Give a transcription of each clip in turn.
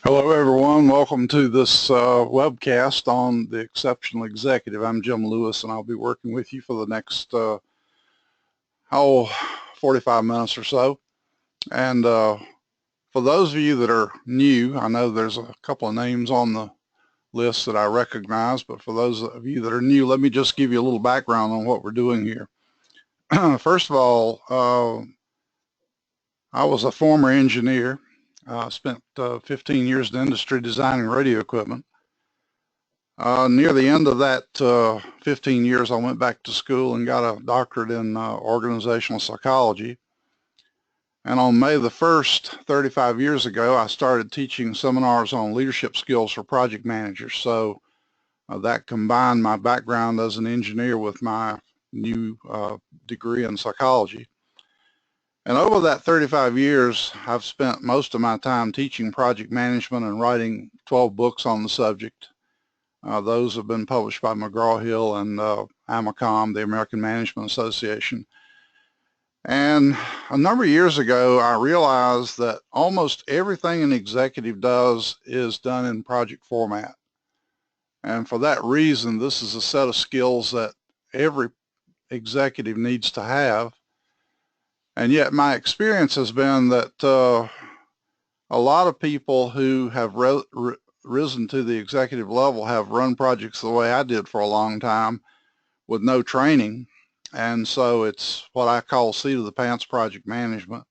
Hello, everyone. Welcome to this webcast on the Exceptional Executive. I'm Jim Lewis, and I'll be working with you for the next 45 minutes or so. And for those of you that are new, I know there's a couple of names on the list that I recognize, but for those of you that are new, let me just give you a little background on what we're doing here. First of all, I was a former engineer. I spent 15 years in the industry designing radio equipment. Near the end of that 15 years, I went back to school and got a doctorate in organizational psychology. And on May the 1st, 35 years ago, I started teaching seminars on leadership skills for project managers. So that combined my background as an engineer with my new degree in psychology. And over that 35 years, I've spent most of my time teaching project management and writing 12 books on the subject. Those have been published by McGraw-Hill and AMACOM, the American Management Association. And a number of years ago, I realized that almost everything an executive does is done in project format. And for that reason, this is a set of skills that every executive needs to have. And yet my experience has been that a lot of people who have risen to the executive level have run projects the way I did for a long time with no training. And so it's what I call seat of the pants project management.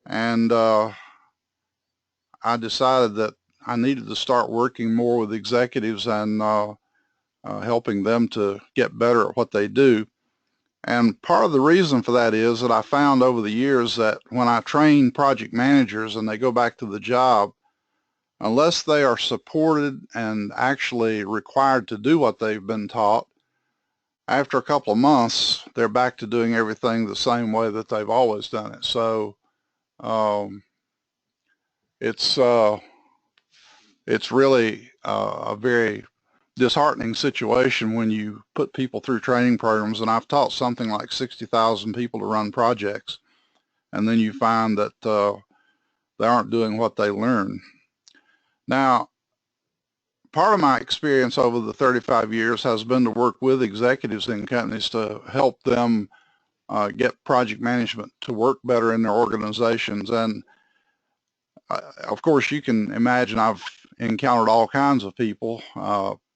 And I decided that I needed to start working more with executives and helping them to get better at what they do. And part of the reason for that is that I found over the years that when I train project managers and they go back to the job, unless they are supported and actually required to do what they've been taught, after a couple of months, they're back to doing everything the same way that they've always done it. So it's really a very disheartening situation when you put people through training programs, and I've taught something like 60,000 people to run projects, and then you find that they aren't doing what they learn. Now, part of my experience over the 35 years has been to work with executives in companies to help them get project management to work better in their organizations. And of course, you can imagine I've encountered all kinds of people,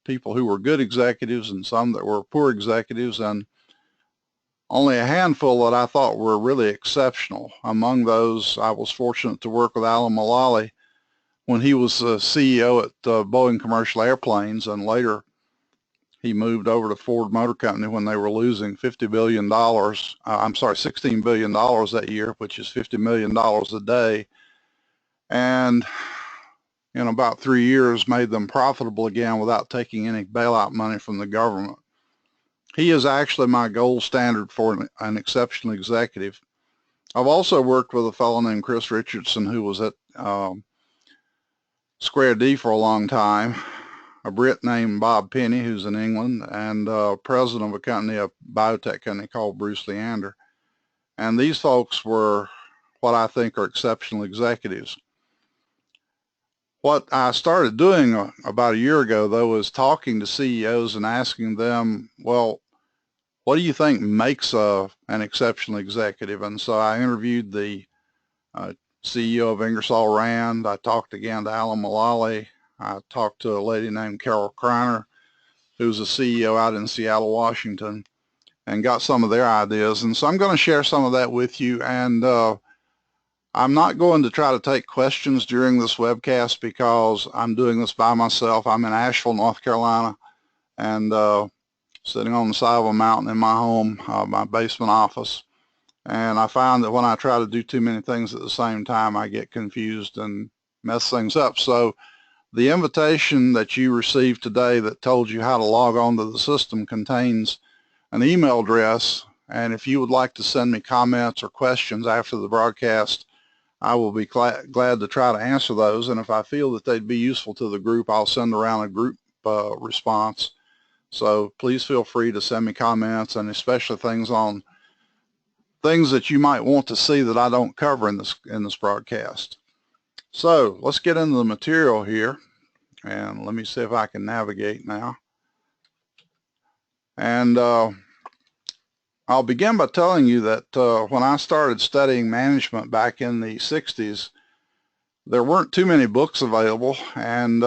people who were good executives and some that were poor executives, and only a handful that I thought were really exceptional. Among those, I was fortunate to work with Alan Mulally when he was CEO at Boeing Commercial Airplanes, and later he moved over to Ford Motor Company when they were losing $50 billion. I'm sorry, $16 billion that year, which is $50 million a day. And in about 3 years made them profitable again without taking any bailout money from the government. He is actually my gold standard for an exceptional executive. I've also worked with a fellow named Chris Richardson who was at Square D for a long time, a Brit named Bob Penny who's in England, and president of a company, a biotech company called Bruce Leander. And these folks were what I think are exceptional executives. What I started doing about a year ago, though, is talking to CEOs and asking them, well, what do you think makes an exceptional executive? And so I interviewed the CEO of Ingersoll Rand. I talked again to Alan Mulally. I talked to a lady named Carol Kreiner, who's a CEO out in Seattle, Washington, and got some of their ideas. And so I'm going to share some of that with you. And I'm not going to try to take questions during this webcast because I'm doing this by myself. I'm in Asheville, North Carolina, and sitting on the side of a mountain in my home, my basement office. And I find that when I try to do too many things at the same time, I get confused and mess things up. So the invitation that you received today that told you how to log on to the system contains an email address. And if you would like to send me comments or questions after the broadcast, I will be glad to try to answer those. And if I feel that they'd be useful to the group, I'll send around a group response. So please feel free to send me comments, and especially things that you might want to see that I don't cover in this broadcast. So let's get into the material here, and let me see if I can navigate now. And I'll begin by telling you that when I started studying management back in the 60s, there weren't too many books available and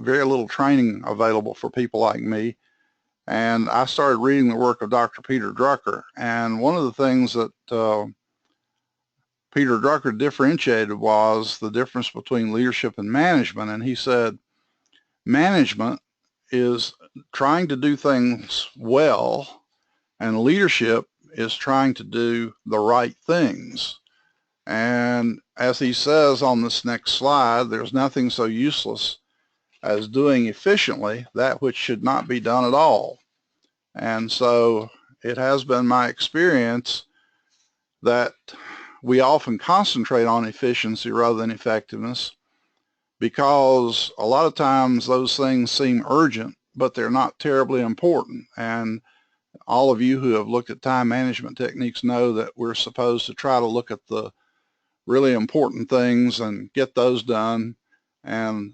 very little training available for people like me. And I started reading the work of Dr. Peter Drucker. And one of the things that Peter Drucker differentiated was the difference between leadership and management. And he said, management is trying to do things well, and leadership is trying to do the right things. And as he says on this next slide, there's nothing so useless as doing efficiently that which should not be done at all. And so it has been my experience that we often concentrate on efficiency rather than effectiveness, because a lot of times those things seem urgent, but they're not terribly important. And all of you who have looked at time management techniques know that we're supposed to try to look at the really important things and get those done, and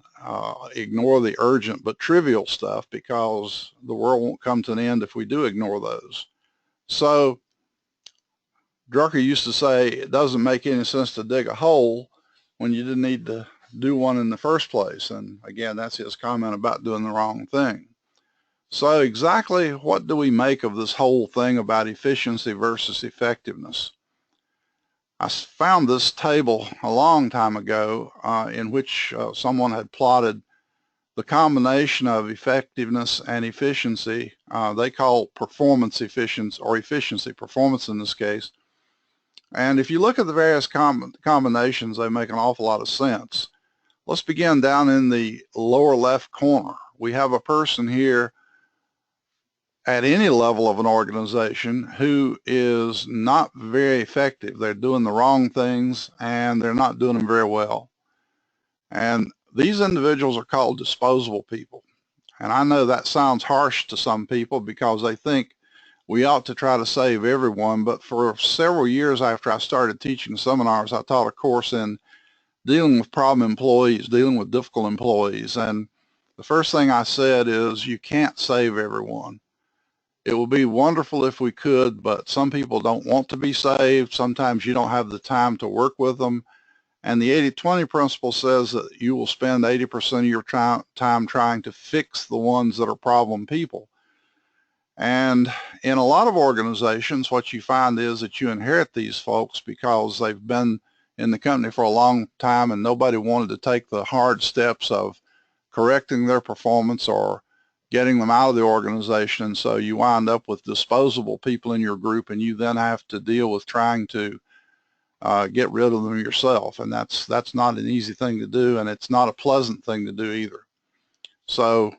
ignore the urgent but trivial stuff, because the world won't come to an end if we do ignore those. So Drucker used to say it doesn't make any sense to dig a hole when you didn't need to do one in the first place. And again, that's his comment about doing the wrong thing. So exactly what do we make of this whole thing about efficiency versus effectiveness? I found this table a long time ago in which someone had plotted the combination of effectiveness and efficiency. They call performance efficiency, or efficiency performance in this case. And if you look at the various combinations, they make an awful lot of sense. Let's begin down in the lower left corner. We have a person here at any level of an organization who is not very effective. They're doing the wrong things and they're not doing them very well. And these individuals are called disposable people. And I know that sounds harsh to some people because they think we ought to try to save everyone. But for several years after I started teaching seminars, I taught a course in dealing with problem employees, dealing with difficult employees. And the first thing I said is, you can't save everyone. It would be wonderful if we could, but some people don't want to be saved. Sometimes you don't have the time to work with them. And the 80-20 principle says that you will spend 80% of your time trying to fix the ones that are problem people. And in a lot of organizations, what you find is that you inherit these folks because they've been in the company for a long time and nobody wanted to take the hard steps of correcting their performance or getting them out of the organization. And so you wind up with disposable people in your group, and you then have to deal with trying to get rid of them yourself. And that's not an easy thing to do, and it's not a pleasant thing to do either. So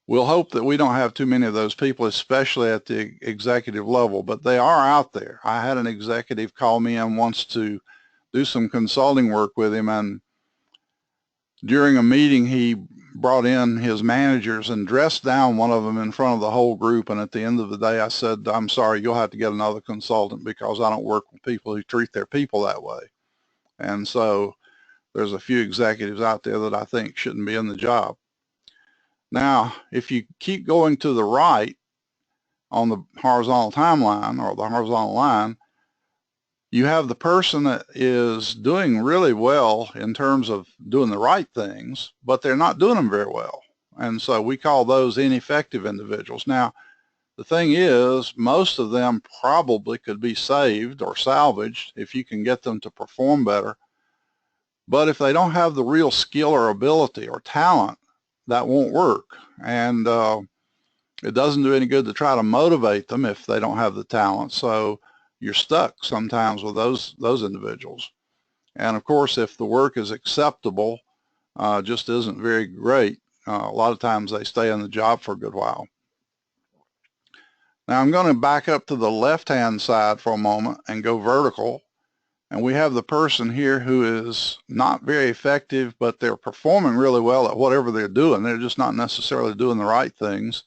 we'll hope that we don't have too many of those people, especially at the executive level, but they are out there. I had an executive call me in once to do some consulting work with him, and during a meeting he brought in his managers and dressed down one of them in front of the whole group. And at the end of the day, I said, I'm sorry, you'll have to get another consultant because I don't work with people who treat their people that way. And so there's a few executives out there that I think shouldn't be in the job. Now, if you keep going to the right on the horizontal timeline, or the horizontal line, you have the person that is doing really well in terms of doing the right things, but they're not doing them very well. And so we call those ineffective individuals. Now, the thing is, most of them probably could be saved or salvaged if you can get them to perform better. But if they don't have the real skill or ability or talent, that won't work. And it doesn't do any good to try to motivate them if they don't have the talent. So you're stuck sometimes with those individuals. And of course, if the work is acceptable, just isn't very great, a lot of times they stay on the job for a good while. Now I'm going to back up to the left-hand side for a moment and go vertical. And we have the person here who is not very effective, but they're performing really well at whatever they're doing. They're just not necessarily doing the right things.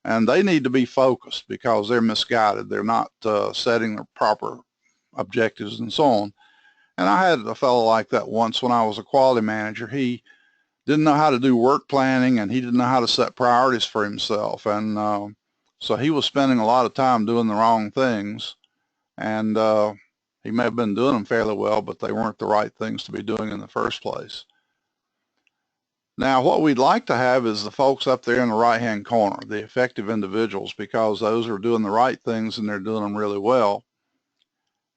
And they need to be focused because they're misguided. They're not setting the proper objectives and so on. And I had a fellow like that once when I was a quality manager. He didn't know how to do work planning, and he didn't know how to set priorities for himself. And so he was spending a lot of time doing the wrong things. And he may have been doing them fairly well, but they weren't the right things to be doing in the first place. Now, what we'd like to have is the folks up there in the right-hand corner, the effective individuals, because those are doing the right things and they're doing them really well.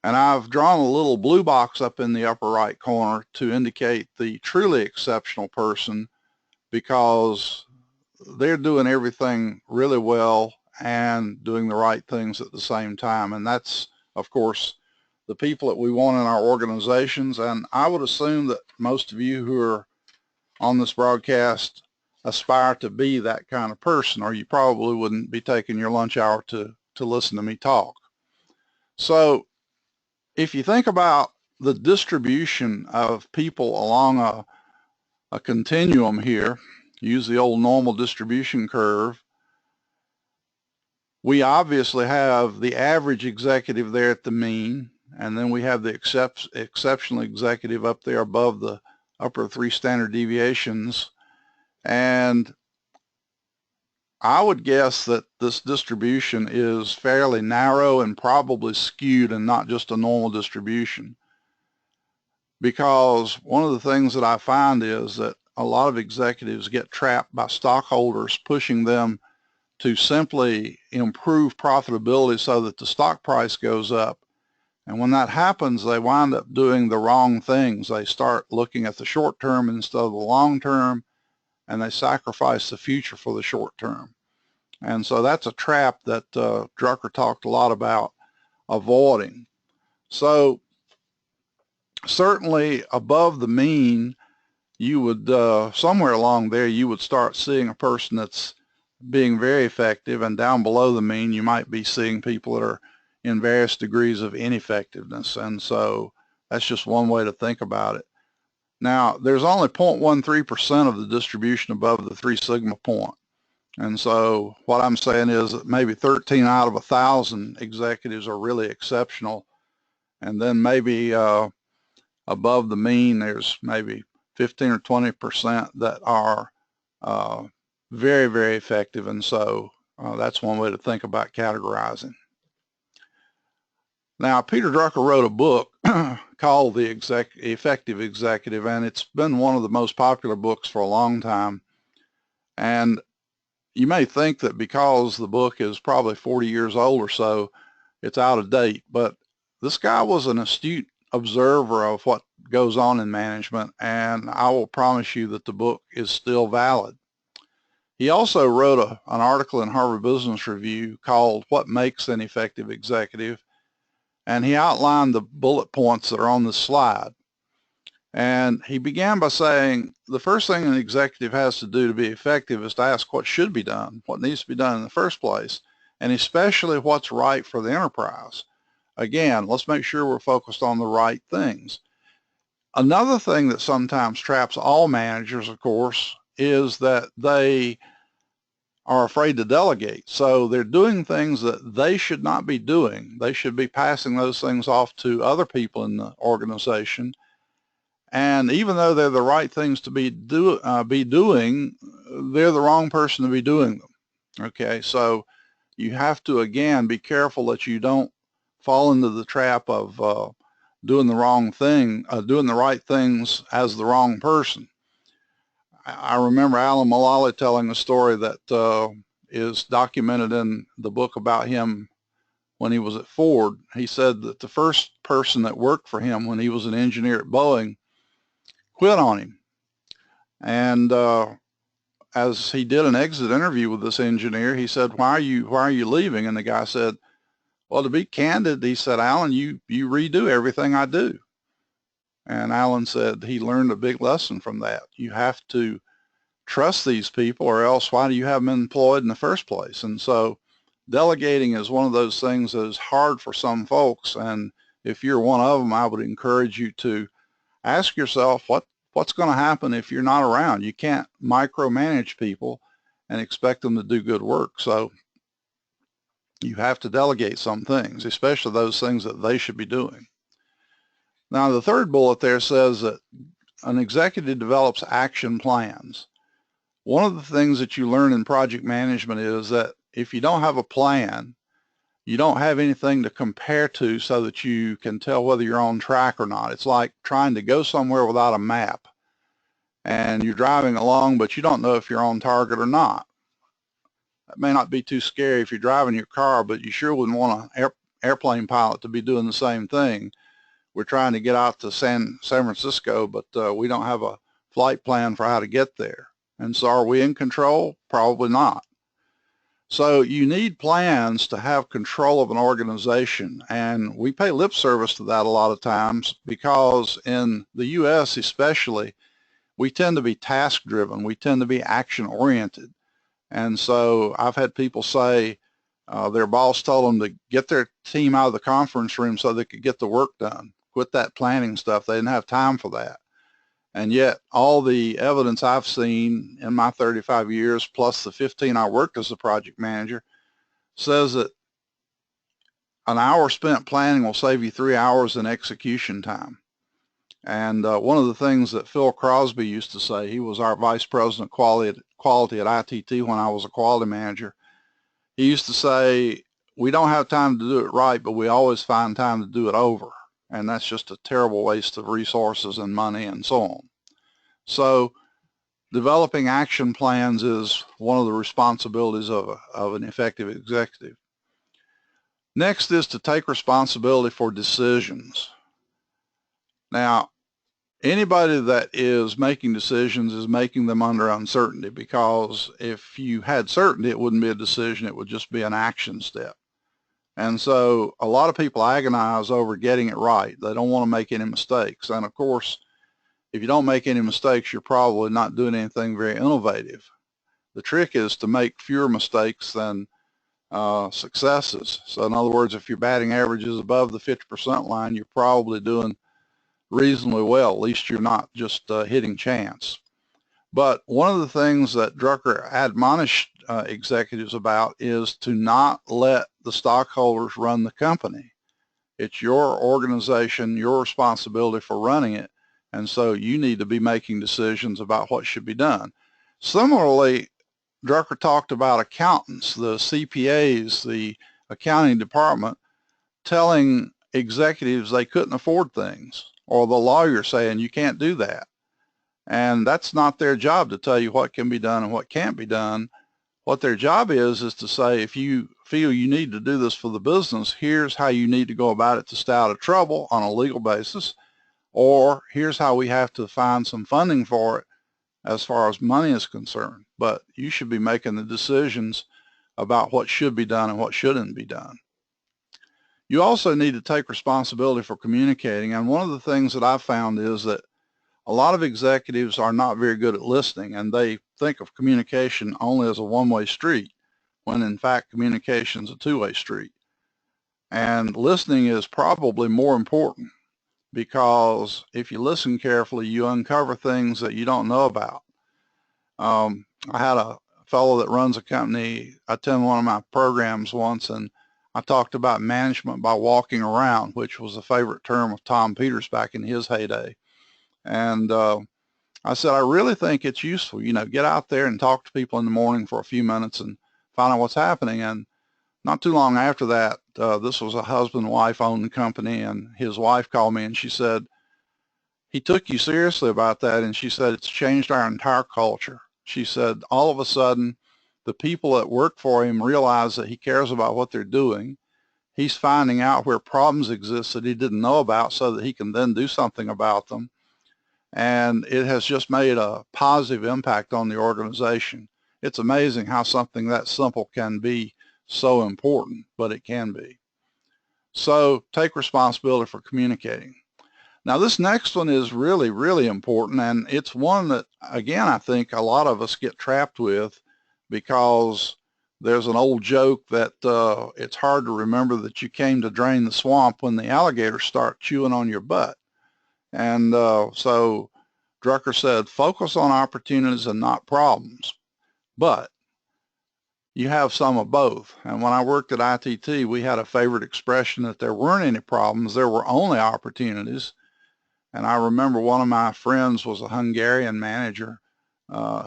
And I've drawn a little blue box up in the upper right corner to indicate the truly exceptional person, because they're doing everything really well and doing the right things at the same time. And that's, of course, the people that we want in our organizations. And I would assume that most of you who are on this broadcast aspire to be that kind of person, or you probably wouldn't be taking your lunch hour to listen to me talk. So if you think about the distribution of people along a continuum here, use the old normal distribution curve, we obviously have the average executive there at the mean, and then we have the exceptional executive up there above the upper 3 standard deviations. And I would guess that this distribution is fairly narrow and probably skewed and not just a normal distribution. Because one of the things that I find is that a lot of executives get trapped by stockholders pushing them to simply improve profitability so that the stock price goes up. And when that happens, they wind up doing the wrong things. They start looking at the short term instead of the long term, and they sacrifice the future for the short term. And so that's a trap that Drucker talked a lot about avoiding. So certainly above the mean, you would, somewhere along there, you would start seeing a person that's being very effective, and down below the mean, you might be seeing people that are in various degrees of ineffectiveness. And so that's just one way to think about it. Now, there's only 0.13% of the distribution above the 3 sigma point. And so what I'm saying is that maybe 13 out of 1,000 executives are really exceptional. And then maybe above the mean, there's maybe 15 or 20% that are very, very effective. And so that's one way to think about categorizing. Now, Peter Drucker wrote a book called The Effective Executive, and it's been one of the most popular books for a long time. And you may think that because the book is probably 40 years old or so, it's out of date, but this guy was an astute observer of what goes on in management, and I will promise you that the book is still valid. He also wrote an article in Harvard Business Review called What Makes an Effective Executive, and he outlined the bullet points that are on this slide. And he began by saying the first thing an executive has to do to be effective is to ask what should be done, what needs to be done in the first place, and especially what's right for the enterprise. Again, let's make sure we're focused on the right things. Another thing that sometimes traps all managers, of course, is that they are afraid to delegate. So they're doing things that they should not be doing. They should be passing those things off to other people in the organization. And even though they're the right things to be doing, they're the wrong person to be doing them. Okay, so you have to, again, be careful that you don't fall into the trap of doing the wrong thing, doing the right things as the wrong person. I remember Alan Mulally telling a story that is documented in the book about him when he was at Ford. He said that the first person that worked for him when he was an engineer at Boeing quit on him. And as he did an exit interview with this engineer, he said, why are you leaving? And the guy said, well, to be candid, he said, Alan, you redo everything I do. And Alan said he learned a big lesson from that. You have to trust these people, or else why do you have them employed in the first place? And so delegating is one of those things that is hard for some folks. And if you're one of them, I would encourage you to ask yourself what's going to happen if you're not around. You can't micromanage people and expect them to do good work. So you have to delegate some things, especially those things that they should be doing. Now, the third bullet there says that an executive develops action plans. One of the things that you learn in project management is that if you don't have a plan, you don't have anything to compare to so that you can tell whether you're on track or not. It's like trying to go somewhere without a map, and you're driving along, but you don't know if you're on target or not. That may not be too scary if you're driving your car, but you sure wouldn't want an airplane pilot to be doing the same thing. We're trying to get out to San Francisco, but we don't have a flight plan for how to get there. And so are we in control? Probably not. So you need plans to have control of an organization, and we pay lip service to that a lot of times because in the U.S. especially, we tend to be task-driven. We tend to be action-oriented. And so I've had people say their boss told them to get their team out of the conference room so they could get the work done. Quit that planning stuff. They didn't have time for that. And yet all the evidence I've seen in my 35 years, plus the 15 I worked as a project manager, says that an hour spent planning will save you 3 hours in execution time. And one of the things that Phil Crosby used to say, he was our vice president of quality at ITT when I was a quality manager. He used to say, we don't have time to do it right, but we always find time to do it over. And that's just a terrible waste of resources and money and so on. So developing action plans is one of the responsibilities of an effective executive. Next is to take responsibility for decisions. Now, anybody that is making decisions is making them under uncertainty, because if you had certainty, it wouldn't be a decision, it would just be an action step. And so a lot of people agonize over getting it right. They don't want to make any mistakes. And of course, if you don't make any mistakes, you're probably not doing anything very innovative. The trick is to make fewer mistakes than successes. So in other words, if your batting average is above the 50% line, you're probably doing reasonably well. At least you're not just hitting chance. But one of the things that Drucker admonished executives about is to not let the stockholders run the company. It's your organization, your responsibility for running it, and so you need to be making decisions about what should be done. Similarly, Drucker talked about accountants, the CPAs, the accounting department, telling executives they couldn't afford things, or the lawyer saying you can't do that. And that's not their job to tell you what can be done and what can't be done. What their job is to say, if you feel you need to do this for the business, here's how you need to go about it to stay out of trouble on a legal basis, or here's how we have to find some funding for it as far as money is concerned. But you should be making the decisions about what should be done and what shouldn't be done. You also need to take responsibility for communicating, and one of the things that I've found is that a lot of executives are not very good at listening, and they think of communication only as a one-way street, when in fact communication is a two-way street. And listening is probably more important, because if you listen carefully, you uncover things that you don't know about. I had a fellow that runs a company attend one of my programs once, and I talked about management by walking around, which was a favorite term of Tom Peters back in his heyday. And I said, I really think it's useful, get out there and talk to people in the morning for a few minutes and find out what's happening. And not too long after that, this was a husband and wife owned company, and his wife called me and she said, he took you seriously about that. And she said, it's changed our entire culture. She said, all of a sudden, the people that work for him realize that he cares about what they're doing. He's finding out where problems exist that he didn't know about so that he can then do something about them. And it has just made a positive impact on the organization. It's amazing how something that simple can be so important, but it can be. So take responsibility for communicating. Now this next one is really, really important, and it's one that, again, I think a lot of us get trapped with, because there's an old joke that it's hard to remember that you came to drain the swamp when the alligators start chewing on your butt. And so Drucker said, focus on opportunities and not problems. But you have some of both. And when I worked at ITT, we had a favorite expression that there weren't any problems, there were only opportunities. And I remember one of my friends was a Hungarian manager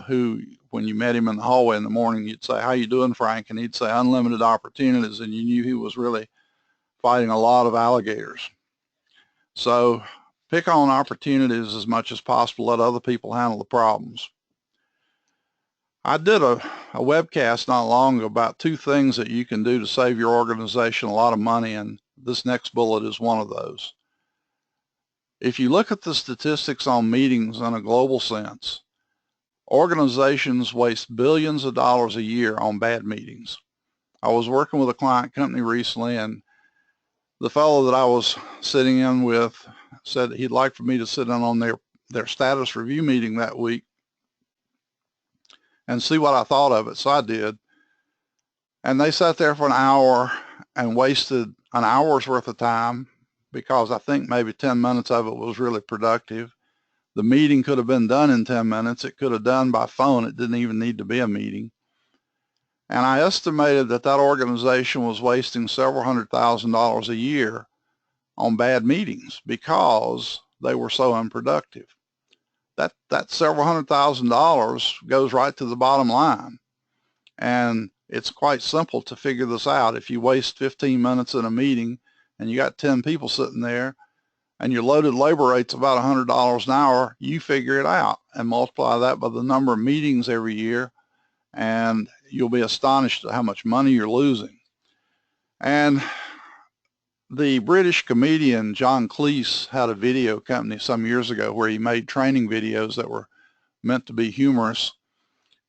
who, when you met him in the hallway in the morning, you'd say, "How you doing, Frank?" And he'd say, "Unlimited opportunities," and you knew he was really fighting a lot of alligators. So pick on opportunities as much as possible. Let other people handle the problems. I did a webcast not long ago about 2 things that you can do to save your organization a lot of money, and this next bullet is one of those. If you look at the statistics on meetings in a global sense, organizations waste billions of dollars a year on bad meetings. I was working with a client company recently, and the fellow that I was sitting in with said he'd like for me to sit in on their status review meeting that week and see what I thought of it. So I did. And they sat there for an hour and wasted an hour's worth of time, because I think maybe 10 minutes of it was really productive. The meeting could have been done in 10 minutes. It could have done by phone. It didn't even need to be a meeting. And I estimated that that organization was wasting several $100,000 a year on bad meetings because they were so unproductive. That several $100,000 goes right to the bottom line. And it's quite simple to figure this out. If you waste 15 minutes in a meeting and you got 10 people sitting there and your loaded labor rate's about $100 an hour, you figure it out and multiply that by the number of meetings every year, and you'll be astonished at how much money you're losing. And the British comedian John Cleese had a video company some years ago where he made training videos that were meant to be humorous.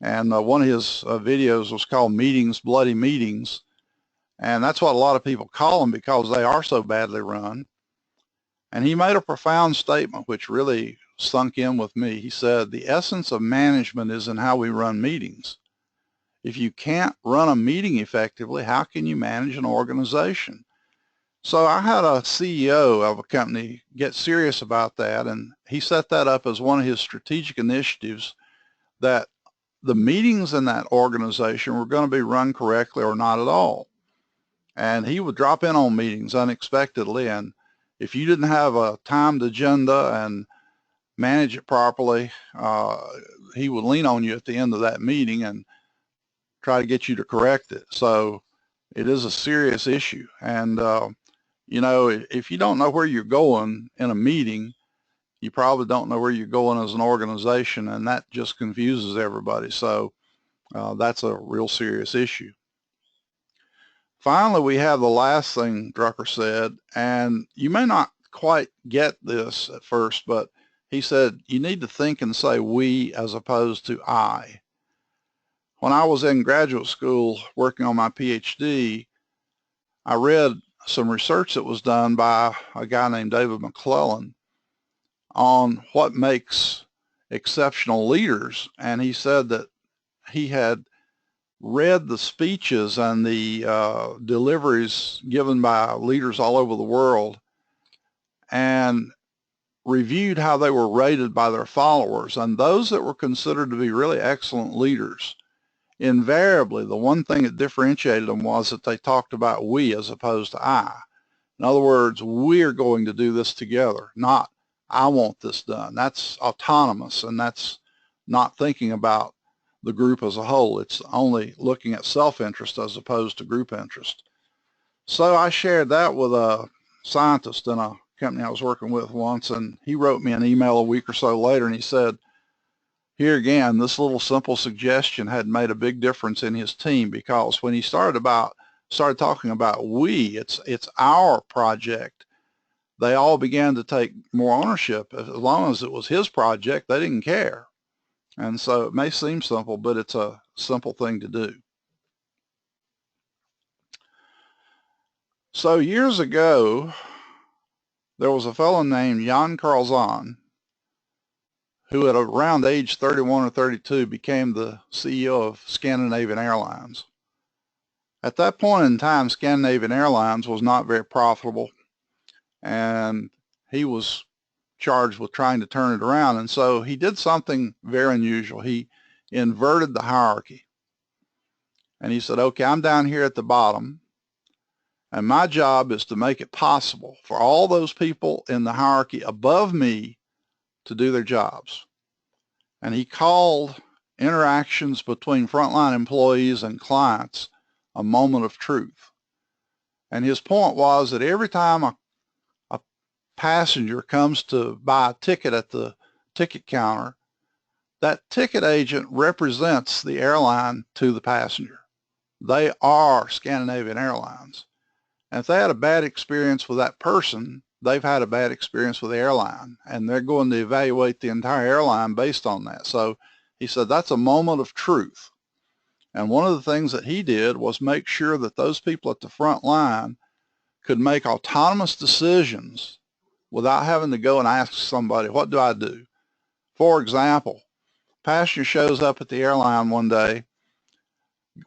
And one of his videos was called Meetings, Bloody Meetings. And that's what a lot of people call them because they are so badly run. And he made a profound statement which really sunk in with me. He said, "The essence of management is in how we run meetings. If you can't run a meeting effectively, how can you manage an organization?" So I had a CEO of a company get serious about that, and he set that up as one of his strategic initiatives, that the meetings in that organization were going to be run correctly or not at all. And he would drop in on meetings unexpectedly, and if you didn't have a timed agenda and manage it properly, he would lean on you at the end of that meeting and try to get you to correct it. So it is a serious issue. And you know, if you don't know where you're going in a meeting, you probably don't know where you're going as an organization, and that just confuses everybody. So that's a real serious issue. Finally, we have the last thing Drucker said, and you may not quite get this at first, but he said you need to think and say we as opposed to I. When I was in graduate school working on my PhD, I read some research that was done by a guy named David McClellan on what makes exceptional leaders, and he said that he had read the speeches and the deliveries given by leaders all over the world and reviewed how they were rated by their followers, and those that were considered to be really excellent leaders, invariably the one thing that differentiated them was that they talked about we as opposed to I. In other words, we're going to do this together, not I want this done. That's autonomous, and that's not thinking about the group as a whole. It's only looking at self-interest as opposed to group interest. So I shared that with a scientist in a company I was working with once, and he wrote me an email a week or so later, and he said, here again, this little simple suggestion had made a big difference in his team, because when he started talking about we, it's our project, they all began to take more ownership. As long as it was his project, they didn't care. And so it may seem simple, but it's a simple thing to do. So years ago, there was a fellow named Jan Carlzon who at around age 31 or 32 became the CEO of Scandinavian Airlines. At that point in time, Scandinavian Airlines was not very profitable, and he was charged with trying to turn it around. And so he did something very unusual. He inverted the hierarchy. And he said, okay, I'm down here at the bottom, And my job is to make it possible for all those people in the hierarchy above me to do their jobs. And he called interactions between frontline employees and clients a moment of truth. And his point was that every time a passenger comes to buy a ticket at the ticket counter, that ticket agent represents the airline to the passenger. They are Scandinavian Airlines. And if they had a bad experience with that person, they've had a bad experience with the airline, and they're going to evaluate the entire airline based on that. So he said that's a moment of truth. And one of the things that he did was make sure that those people at the front line could make autonomous decisions without having to go and ask somebody, what do I do? For example, passenger shows up at the airline one day,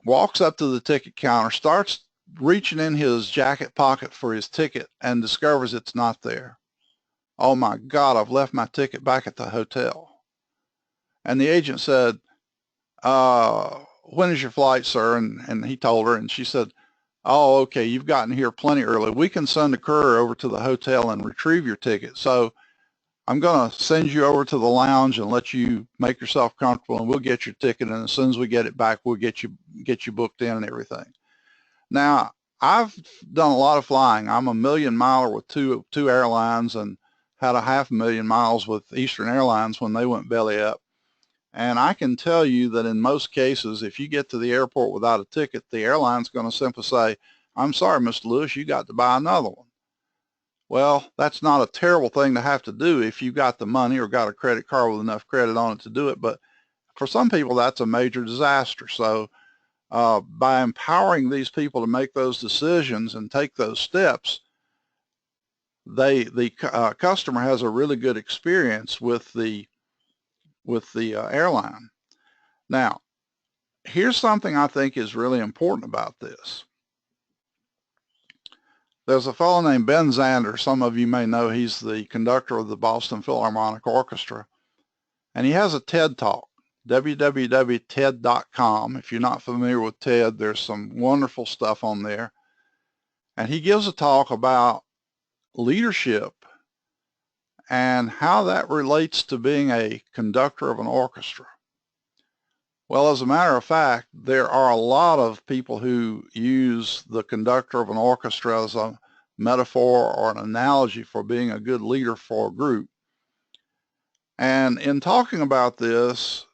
walks up to the ticket counter, starts reaching in his jacket pocket for his ticket, and discovers it's not there. Oh my God, I've left my ticket back at the hotel. And the agent said, when is your flight, sir? And he told her, and she said, oh, okay, you've gotten here plenty early. We can send a courier over to the hotel and retrieve your ticket. So I'm going to send you over to the lounge and let you make yourself comfortable, and we'll get your ticket. And as soon as we get it back, we'll get you booked in and everything. Now, I've done a lot of flying. I'm a million miler with two airlines, and had 500,000 miles with Eastern Airlines when they went belly up. And I can tell you that in most cases, if you get to the airport without a ticket, the airline's going to simply say, I'm sorry, Mr. Lewis, you got to buy another one. Well, that's not a terrible thing to have to do if you got the money or got a credit card with enough credit on it to do it. But for some people, that's a major disaster. So by empowering these people to make those decisions and take those steps, the customer has a really good experience with the airline. Now, here's something I think is really important about this. There's a fellow named Ben Zander. Some of you may know he's the conductor of the Boston Philharmonic Orchestra. And he has a TED Talk, www.ted.com. If you're not familiar with TED, there's some wonderful stuff on there. And he gives a talk about leadership and how that relates to being a conductor of an orchestra. Well, as a matter of fact, there are a lot of people who use the conductor of an orchestra as a metaphor or an analogy for being a good leader for a group. And in talking about this,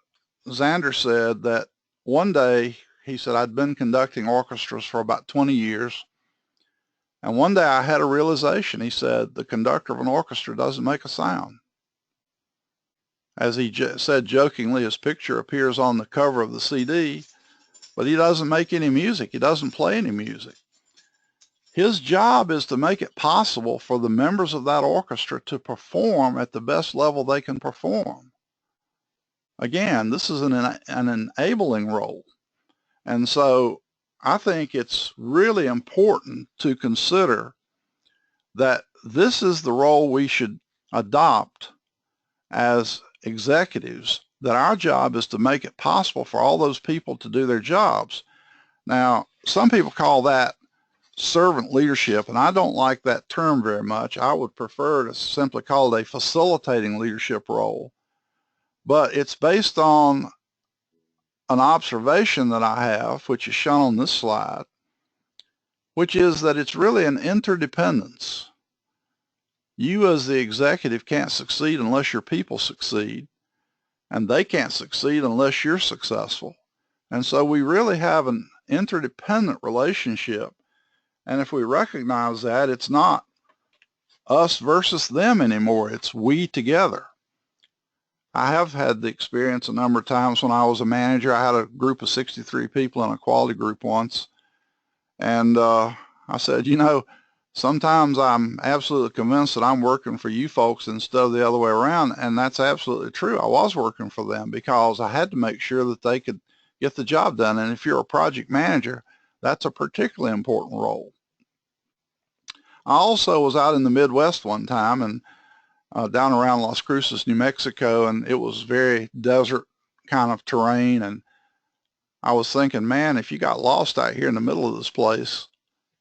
Zander said that one day, he said, I'd been conducting orchestras for about 20 years. And one day I had a realization. He said, the conductor of an orchestra doesn't make a sound. As he said jokingly, his picture appears on the cover of the CD, but he doesn't make any music. He doesn't play any music. His job is to make it possible for the members of that orchestra to perform at the best level they can perform. Again, this is an enabling role. And so I think it's really important to consider that this is the role we should adopt as executives, that our job is to make it possible for all those people to do their jobs. Now, some people call that servant leadership, and I don't like that term very much. I would prefer to simply call it a facilitating leadership role. But it's based on an observation that I have, which is shown on this slide, which is that it's really an interdependence. You as the executive can't succeed unless your people succeed, and they can't succeed unless you're successful. And so we really have an interdependent relationship. And if we recognize that, it's not us versus them anymore. It's we together. I have had the experience a number of times when I was a manager. I had a group of 63 people in a quality group once. And I said, you know, sometimes I'm absolutely convinced that I'm working for you folks instead of the other way around. And that's absolutely true. I was working for them because I had to make sure that they could get the job done. And if you're a project manager, that's a particularly important role. I also was out in the Midwest one time and down around Las Cruces, New Mexico, and it was very desert kind of terrain. And I was thinking, man, if you got lost out here in the middle of this place,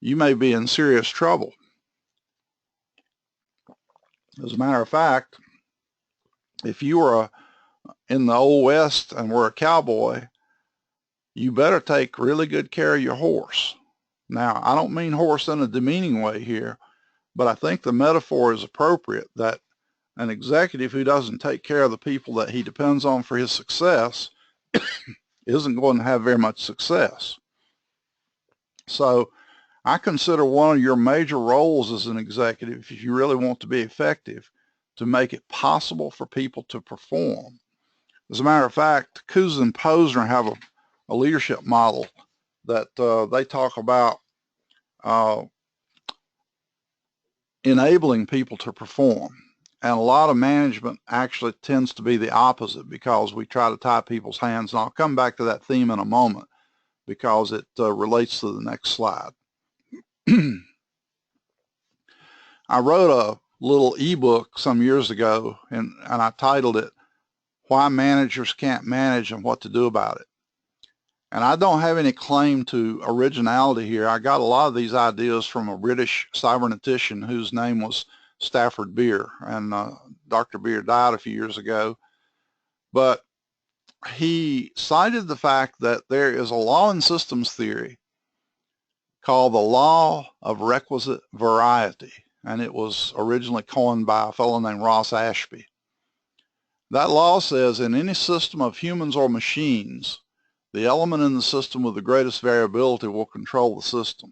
you may be in serious trouble. As a matter of fact, if you were in the Old West and were a cowboy, you better take really good care of your horse. Now, I don't mean horse in a demeaning way here, but I think the metaphor is appropriate that an executive who doesn't take care of the people that he depends on for his success isn't going to have very much success. So I consider one of your major roles as an executive, if you really want to be effective, to make it possible for people to perform. As a matter of fact, Coase and Posner have a leadership model that they talk about enabling people to perform. And a lot of management actually tends to be the opposite because we try to tie people's hands. And I'll come back to that theme in a moment because it relates to the next slide. I wrote a little ebook some years ago, and I titled it, Why Managers Can't Manage and What to Do About It. And I don't have any claim to originality here. I got a lot of these ideas from a British cybernetician whose name was Stafford Beer, and Dr. Beer died a few years ago. But he cited the fact that there is a law in systems theory called the law of requisite variety, and it was originally coined by a fellow named Ross Ashby. That law says in any system of humans or machines, the element in the system with the greatest variability will control the system.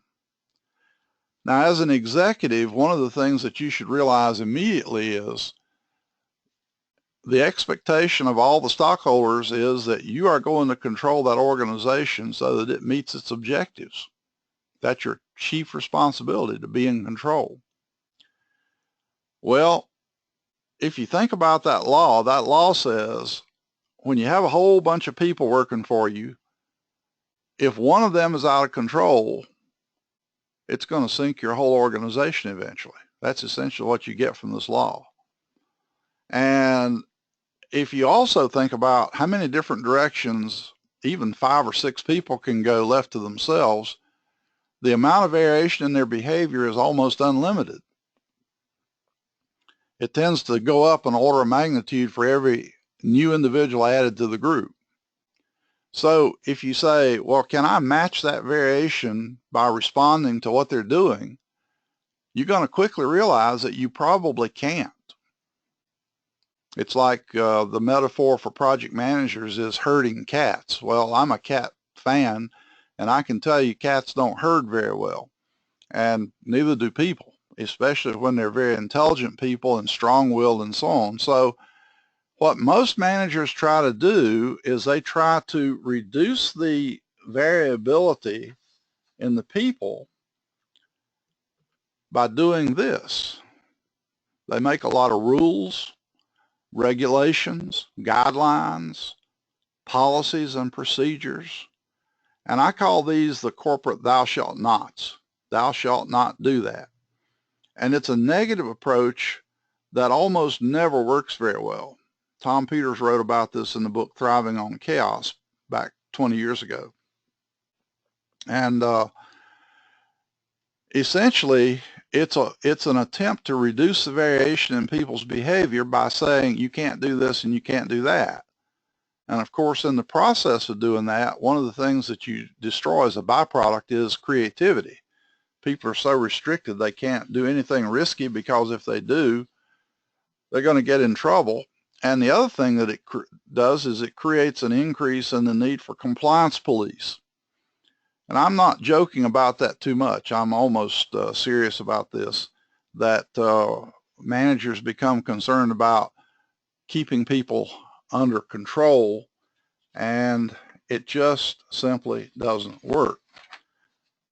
Now, as an executive, one of the things that you should realize immediately is the expectation of all the stockholders is that you are going to control that organization so that it meets its objectives. That's your chief responsibility, to be in control. Well, if you think about that law says when you have a whole bunch of people working for you, if one of them is out of control, it's going to sink your whole organization eventually. That's essentially what you get from this law. And if you also think about how many different directions even 5 or 6 people can go left to themselves, the amount of variation in their behavior is almost unlimited. It tends to go up an order of magnitude for every new individual added to the group. So if you say, well, can I match that variation by responding to what they're doing, you're going to quickly realize that you probably can't. It's like the metaphor for project managers is herding cats. Well, I'm a cat fan, and I can tell you cats don't herd very well, and neither do people, especially when they're very intelligent people and strong-willed and so on. So what most managers try to do is they try to reduce the variability in the people by doing this. They make a lot of rules, regulations, guidelines, policies, and procedures. And I call these the corporate thou shalt nots. Thou shalt not do that. And it's a negative approach that almost never works very well. Tom Peters wrote about this in the book Thriving on Chaos back 20 years ago. And essentially, it's an attempt to reduce the variation in people's behavior by saying you can't do this and you can't do that. And of course, in the process of doing that, one of the things that you destroy as a byproduct is creativity. People are so restricted they can't do anything risky because if they do, they're going to get in trouble. And the other thing that it does is it creates an increase in the need for compliance police. And I'm not joking about that too much. I'm almost serious about this, that managers become concerned about keeping people under control, and it just simply doesn't work.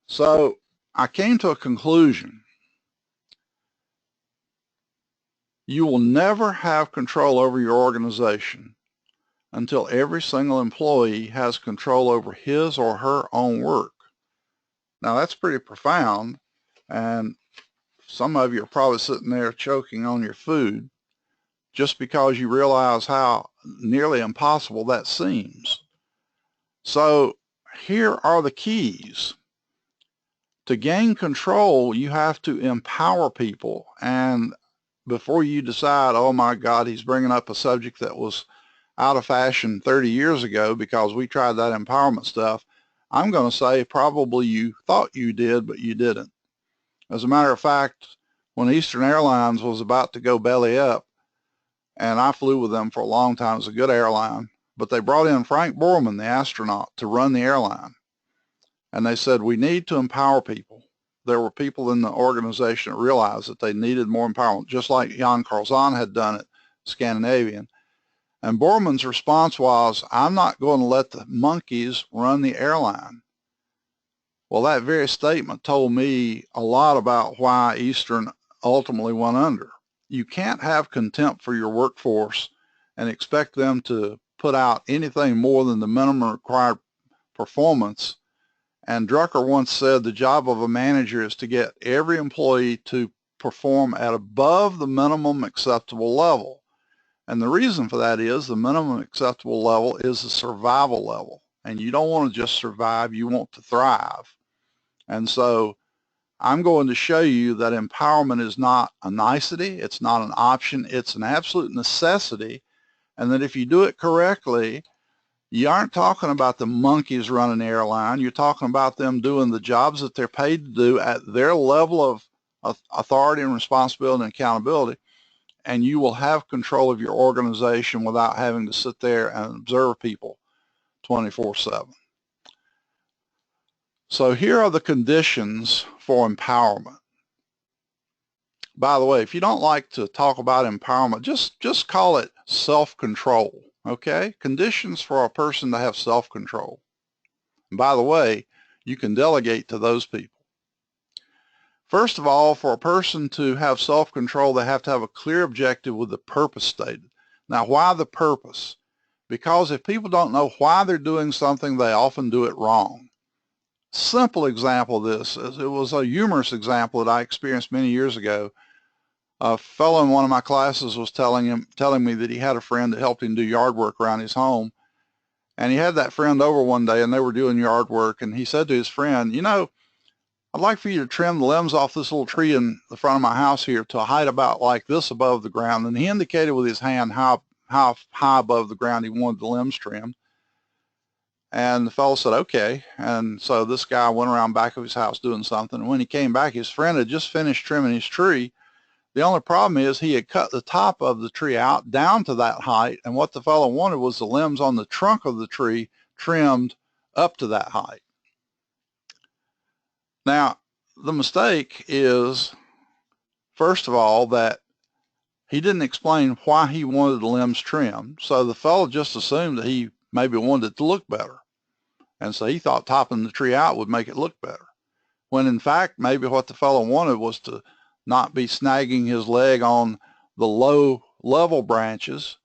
So I came to a conclusion. You will never have control over your organization until every single employee has control over his or her own work. Now that's pretty profound, and some of you are probably sitting there choking on your food just because you realize how nearly impossible that seems. So here are the keys. To gain control, you have to empower people. And before you decide, oh my God, he's bringing up a subject that was out of fashion 30 years ago because we tried that empowerment stuff, I'm going to say probably you thought you did, but you didn't. As a matter of fact, when Eastern Airlines was about to go belly up, and I flew with them for a long time, it was a good airline, but they brought in Frank Borman, the astronaut, to run the airline. And they said, we need to empower people. There were people in the organization that realized that they needed more empowerment, just like Jan Carlzon had done at Scandinavian. And Borman's response was, I'm not going to let the monkeys run the airline. Well, that very statement told me a lot about why Eastern ultimately went under. You can't have contempt for your workforce and expect them to put out anything more than the minimum required performance. And Drucker once said the job of a manager is to get every employee to perform at above the minimum acceptable level. And the reason for that is the minimum acceptable level is the survival level. And you don't want to just survive, you want to thrive. And so I'm going to show you that empowerment is not a nicety, it's not an option, it's an absolute necessity. And that if you do it correctly, you aren't talking about the monkeys running the airline. You're talking about them doing the jobs that they're paid to do at their level of authority and responsibility and accountability. And you will have control of your organization without having to sit there and observe people 24/7. So here are the conditions for empowerment. By the way, if you don't like to talk about empowerment, just call it self-control, okay? Conditions for a person to have self-control. And by the way, you can delegate to those people. First of all, for a person to have self-control, they have to have a clear objective with the purpose stated. Now, why the purpose? Because if people don't know why they're doing something, they often do it wrong. Simple example of this is, it was a humorous example that I experienced many years ago. A fellow in one of my classes was telling me that he had a friend that helped him do yard work around his home. And he had that friend over one day and they were doing yard work, and he said to his friend, you know, I'd like for you to trim the limbs off this little tree in the front of my house here to a height about like this above the ground. And he indicated with his hand how high above the ground he wanted the limbs trimmed. And the fellow said, okay. And so this guy went around back of his house doing something. And when he came back, his friend had just finished trimming his tree. The only problem is he had cut the top of the tree out down to that height. And what the fellow wanted was the limbs on the trunk of the tree trimmed up to that height. Now, the mistake is, first of all, that he didn't explain why he wanted the limbs trimmed. So the fellow just assumed that he maybe wanted it to look better. And so he thought topping the tree out would make it look better. When in fact, maybe what the fellow wanted was to not be snagging his leg on the low level branches.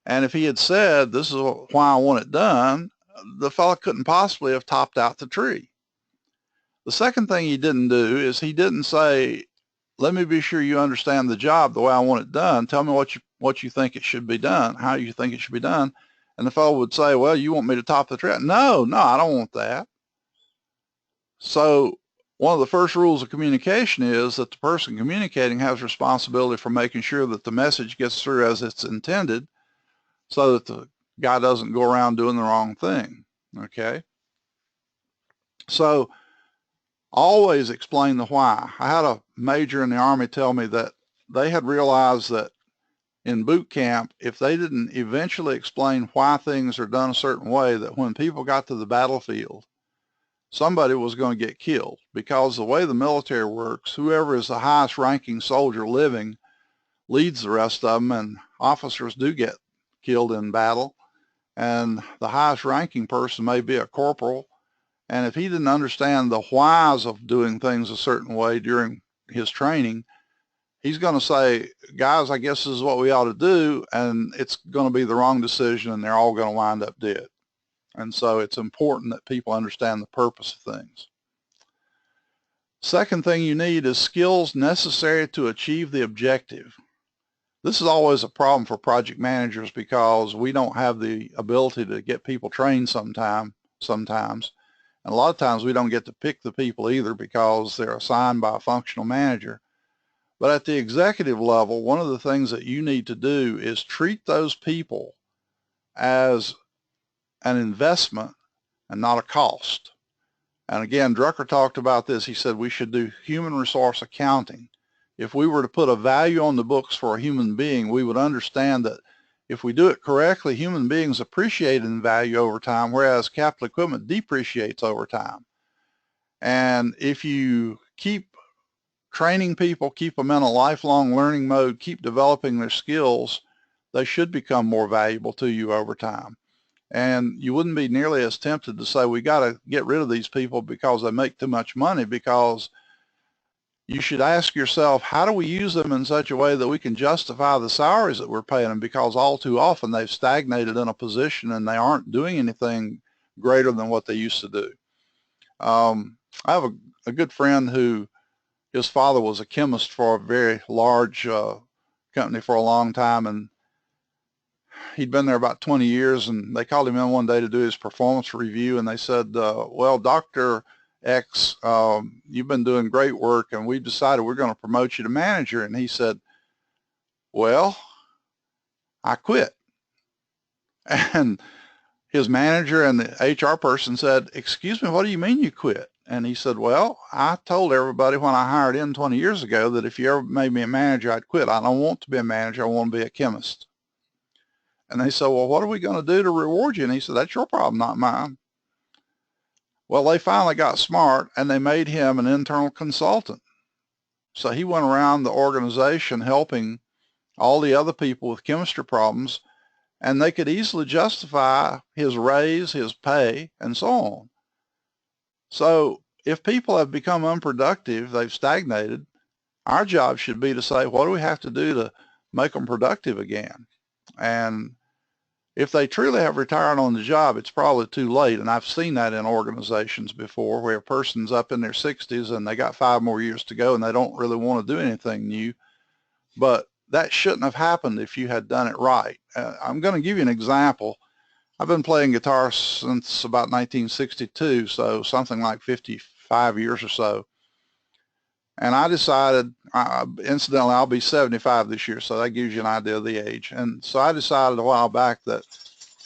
And if he had said, this is why I want it done, the fellow couldn't possibly have topped out the tree. The second thing he didn't do is he didn't say, let me be sure you understand the job the way I want it done. Tell me what you think it should be done, how you think it should be done. And the fellow would say, well, you want me to top the tree? No, I don't want that. So one of the first rules of communication is that the person communicating has responsibility for making sure that the message gets through as it's intended, so that the guy doesn't go around doing the wrong thing, okay? So always explain the why. I had a major in the Army tell me that they had realized that in boot camp, if they didn't eventually explain why things are done a certain way, that when people got to the battlefield, somebody was going to get killed, because the way the military works, whoever is the highest ranking soldier living leads the rest of them, and officers do get killed in battle. And the highest ranking person may be a corporal. And if he didn't understand the whys of doing things a certain way during his training, he's going to say, guys, I guess this is what we ought to do, and it's going to be the wrong decision, and they're all going to wind up dead. And so it's important that people understand the purpose of things. Second thing you need is skills necessary to achieve the objective. This is always a problem for project managers because we don't have the ability to get people trained sometimes. And a lot of times we don't get to pick the people either because they're assigned by a functional manager. But at the executive level, one of the things that you need to do is treat those people as an investment and not a cost. And again, Drucker talked about this. He said we should do human resource accounting. If we were to put a value on the books for a human being, we would understand that if we do it correctly, human beings appreciate in value over time, whereas capital equipment depreciates over time. And if you keep training people, keep them in a lifelong learning mode, keep developing their skills, they should become more valuable to you over time. And you wouldn't be nearly as tempted to say, we got to get rid of these people because they make too much money, because you should ask yourself, how do we use them in such a way that we can justify the salaries that we're paying them? Because all too often they've stagnated in a position and they aren't doing anything greater than what they used to do. I have a good friend who, his father was a chemist for a very large company for a long time, and he'd been there about 20 years, and they called him in one day to do his performance review, and they said, well, Dr. X, you've been doing great work, and we've decided we're going to promote you to manager. And he said, well, I quit. And his manager and the HR person said, excuse me, what do you mean you quit? And he said, well, I told everybody when I hired in 20 years ago that if you ever made me a manager, I'd quit. I don't want to be a manager. I want to be a chemist. And they said, well, what are we going to do to reward you? And he said, that's your problem, not mine. Well, they finally got smart and they made him an internal consultant. So he went around the organization helping all the other people with chemistry problems, and they could easily justify his raise, his pay, and so on. So if people have become unproductive, they've stagnated, our job should be to say, what do we have to do to make them productive again? And if they truly have retired on the job, it's probably too late. And I've seen that in organizations before, where a person's up in their 60s and they got 5 more years to go and they don't really want to do anything new. But that shouldn't have happened if you had done it right. I'm going to give you an example. I've been playing guitar since about 1962, so something like 55 years or so. And I decided, incidentally, I'll be 75 this year, so that gives you an idea of the age. And so I decided a while back that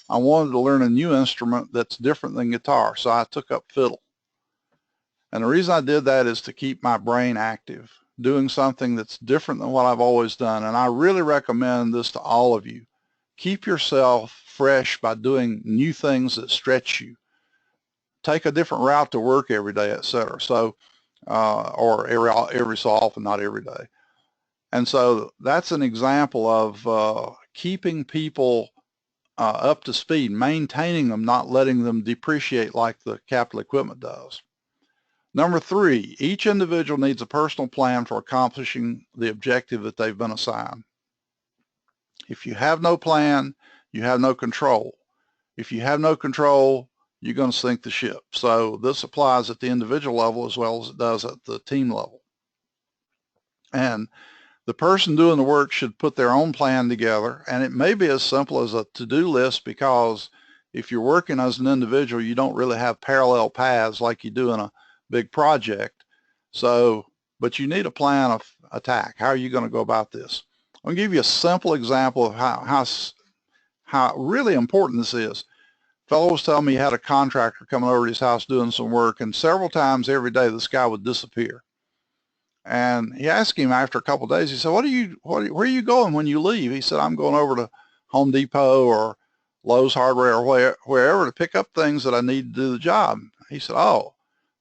I wanted to learn a new instrument that's different than guitar, so I took up fiddle. And the reason I did that is to keep my brain active, doing something that's different than what I've always done. And I really recommend this to all of you. Keep yourself fresh by doing new things that stretch you. Take a different route to work every day, etc. So, or every so often, not every day. And so that's an example of keeping people up to speed, maintaining them, not letting them depreciate like the capital equipment does. Number 3, each individual needs a personal plan for accomplishing the objective that they've been assigned. If you have no plan, you have no control. If you have no control, you're going to sink the ship. So this applies at the individual level as well as it does at the team level. And the person doing the work should put their own plan together, and it may be as simple as a to-do list, because if you're working as an individual, you don't really have parallel paths like you do in a big project. So, but you need a plan of attack. How are you going to go about this? I'll give you a simple example of how really important this is. A fellow was telling me he had a contractor coming over to his house doing some work, and several times every day this guy would disappear. And he asked him after a couple of days, he said, where are you going when you leave? He said, I'm going over to Home Depot or Lowe's Hardware or wherever to pick up things that I need to do the job. He said, oh.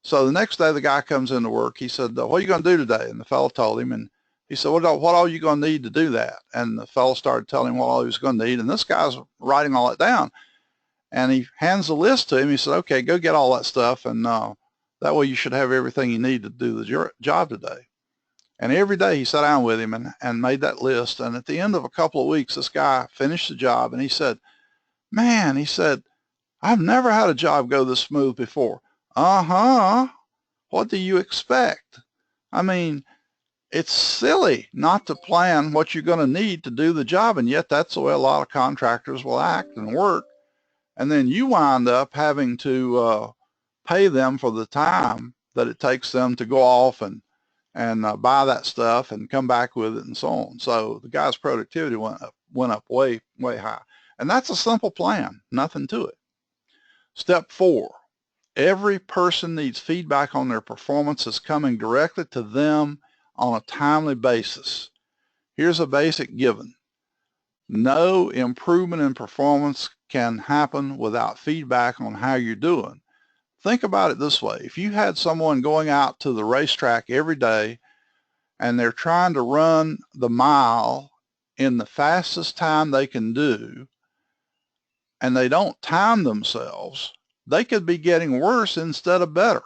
So the next day the guy comes into work. He said, what are you going to do today? And the fellow told him, and he said, what all are you going to need to do that? And the fellow started telling him what all he was going to need, and this guy's writing all that down. And he hands the list to him. He said, okay, go get all that stuff, and that way you should have everything you need to do the job today. And every day he sat down with him and made that list. And at the end of a couple of weeks, this guy finished the job, and he said, man, he said, I've never had a job go this smooth before. What do you expect? I mean, it's silly not to plan what you're going to need to do the job, and yet that's the way a lot of contractors will act and work. And then you wind up having to pay them for the time that it takes them to go off and buy that stuff and come back with it and so on. So the guy's productivity went up way high. And that's a simple plan, nothing to it. Step 4, every person needs feedback on their performance that's coming directly to them on a timely basis. Here's a basic given. No improvement in performance can happen without feedback on how you're doing. Think about it this way. If you had someone going out to the racetrack every day and they're trying to run the mile in the fastest time they can do, and they don't time themselves, they could be getting worse instead of better.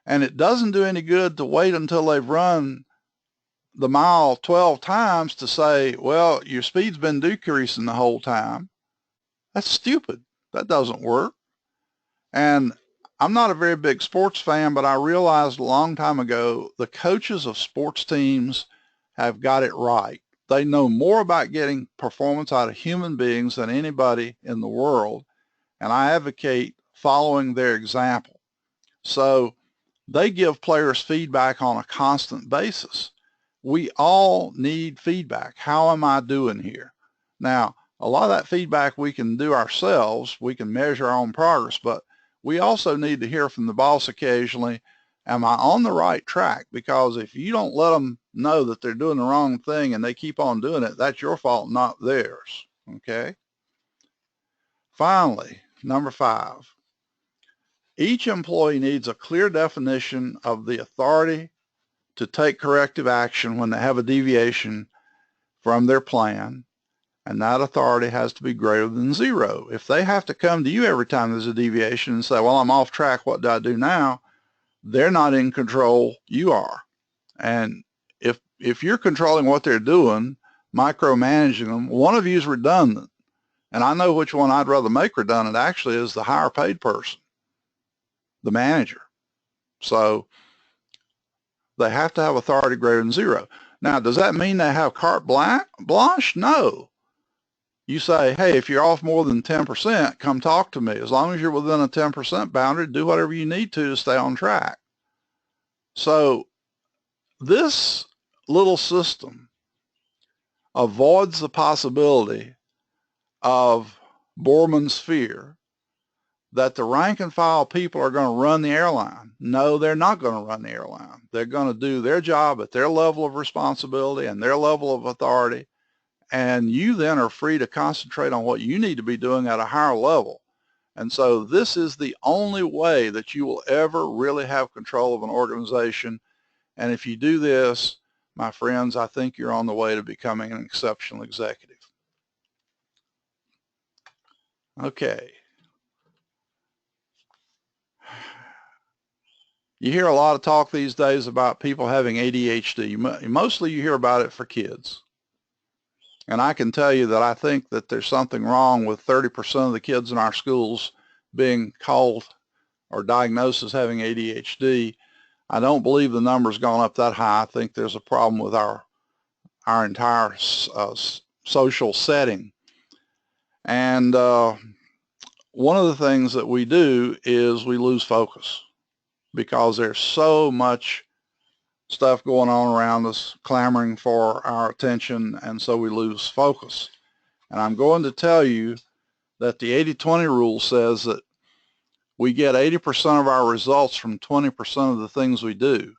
And it doesn't do any good to wait until they've run the mile 12 times to say, well, your speed's been decreasing the whole time. That's stupid. That doesn't work. And I'm not a very big sports fan, but I realized a long time ago the coaches of sports teams have got it right. They know more about getting performance out of human beings than anybody in the world, and I advocate following their example. So they give players feedback on a constant basis. We all need feedback. How am I doing here? Now, a lot of that feedback we can do ourselves. We can measure our own progress, but we also need to hear from the boss occasionally. Am I on the right track? Because if you don't let them know that they're doing the wrong thing and they keep on doing it, that's your fault, not theirs. Okay? Finally, number 5. Each employee needs a clear definition of the authority to take corrective action when they have a deviation from their plan, and that authority has to be greater than 0. If they have to come to you every time there's a deviation and say, well, I'm off track, what do I do now? They're not in control, you are. And if you're controlling what they're doing, micromanaging them, one of you is redundant. And I know which one I'd rather make redundant actually is the higher paid person, the manager. So they have to have authority greater than 0. Now, does that mean they have carte blanche? No. You say, hey, if you're off more than 10%, come talk to me. As long as you're within a 10% boundary, do whatever you need to stay on track. So this little system avoids the possibility of Borman's fear that the rank and file people are going to run the airline. No, they're not going to run the airline. They're going to do their job at their level of responsibility and their level of authority, and you then are free to concentrate on what you need to be doing at a higher level. And so this is the only way that you will ever really have control of an organization. And if you do this, my friends, I think you're on the way to becoming an exceptional executive. Okay. You hear a lot of talk these days about people having ADHD. Mostly you hear about it for kids. And I can tell you that I think that there's something wrong with 30% of the kids in our schools being called or diagnosed as having ADHD. I don't believe the number's gone up that high. I think there's a problem with our entire social setting. And one of the things that we do is we lose focus because there's so much stuff going on around us clamoring for our attention, and so we lose focus. And I'm going to tell you that the 80-20 rule says that we get 80% of our results from 20% of the things we do.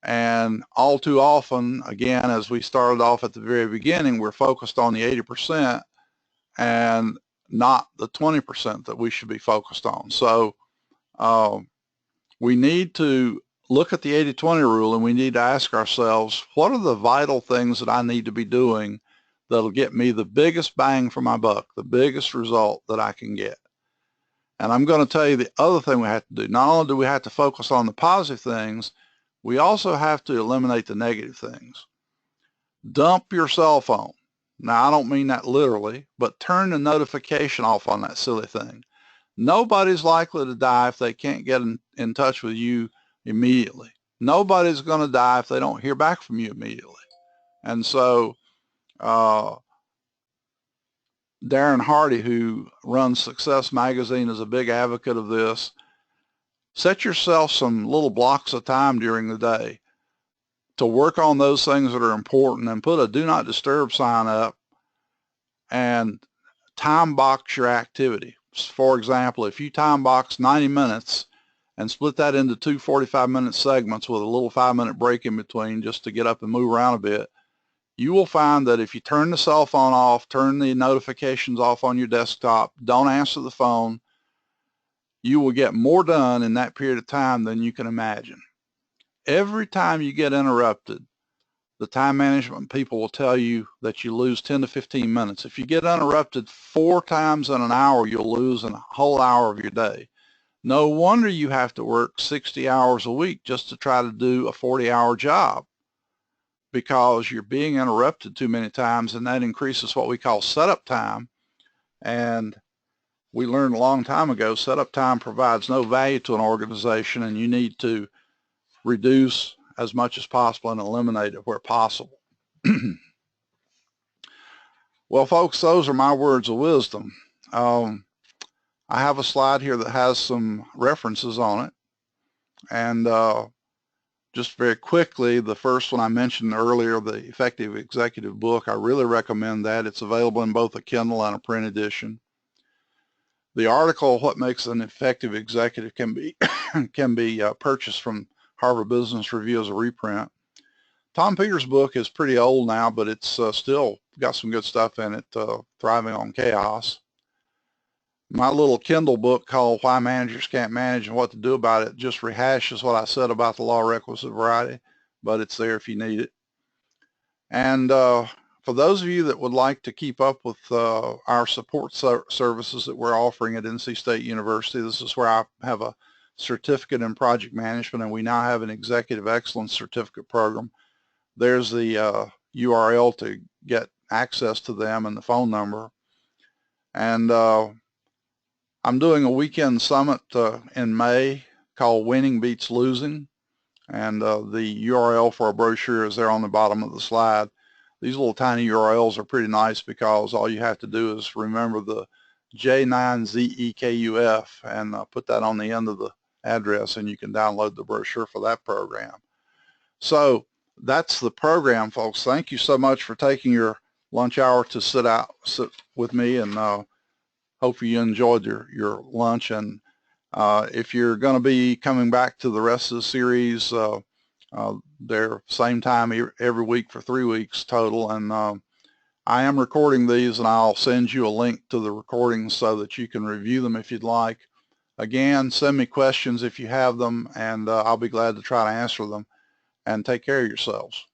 And all too often, again, as we started off at the very beginning, we're focused on the 80% and not the 20% that we should be focused on. So we need to look at the 80-20 rule, and we need to ask ourselves, what are the vital things that I need to be doing that'll get me the biggest bang for my buck, the biggest result that I can get? And I'm going to tell you the other thing we have to do. Not only do we have to focus on the positive things, we also have to eliminate the negative things. Dump your cell phone. Now, I don't mean that literally, but turn the notification off on that silly thing. Nobody's likely to die if they can't get in touch with you immediately. Nobody's going to die if they don't hear back from you immediately. And so Darren Hardy, who runs Success Magazine, is a big advocate of this. Set yourself some little blocks of time during the day to work on those things that are important, and put a do not disturb sign up and time box your activity. For example, if you time box 90 minutes and split that into two 45-minute segments with a little 5-minute break in between just to get up and move around a bit, you will find that if you turn the cell phone off, turn the notifications off on your desktop, don't answer the phone, you will get more done in that period of time than you can imagine. Every time you get interrupted, the time management people will tell you that you lose 10 to 15 minutes. If you get interrupted 4 times in an hour, you'll lose a whole hour of your day. No wonder you have to work 60 hours a week just to try to do a 40-hour job, because you're being interrupted too many times, and that increases what we call setup time. And we learned a long time ago, setup time provides no value to an organization, and you need to reduce as much as possible and eliminate it where possible. Well, folks, those are my words of wisdom. I have a slide here that has some references on it. And just very quickly, the first one I mentioned earlier, the Effective Executive book, I really recommend that. It's available in both a Kindle and a print edition. The article, What Makes an Effective Executive, can be purchased from Harvard Business Review as a reprint. Tom Peters' book is pretty old now, but it's still got some good stuff in it, Thriving on Chaos. My little Kindle book called Why Managers Can't Manage and What to Do About It just rehashes what I said about the law of requisite variety, but it's there if you need it. And for those of you that would like to keep up with our support services that we're offering at NC State University, this is where I have a certificate in project management, and we now have an executive excellence certificate program. There's the URL to get access to them and the phone number. And I'm doing a weekend summit in May called Winning Beats Losing, and the URL for a brochure is there on the bottom of the slide. These little tiny URLs are pretty nice because all you have to do is remember the J9ZEKUF and put that on the end of the address, and you can download the brochure for that program. So that's the program, folks. Thank you so much for taking your lunch hour to sit with me, and hope you enjoyed your lunch. And if you're going to be coming back to the rest of the series, they're same time every week for 3 weeks total. And I am recording these, and I'll send you a link to the recordings so that you can review them if you'd like. Again, send me questions if you have them, and I'll be glad to try to answer them. And take care of yourselves.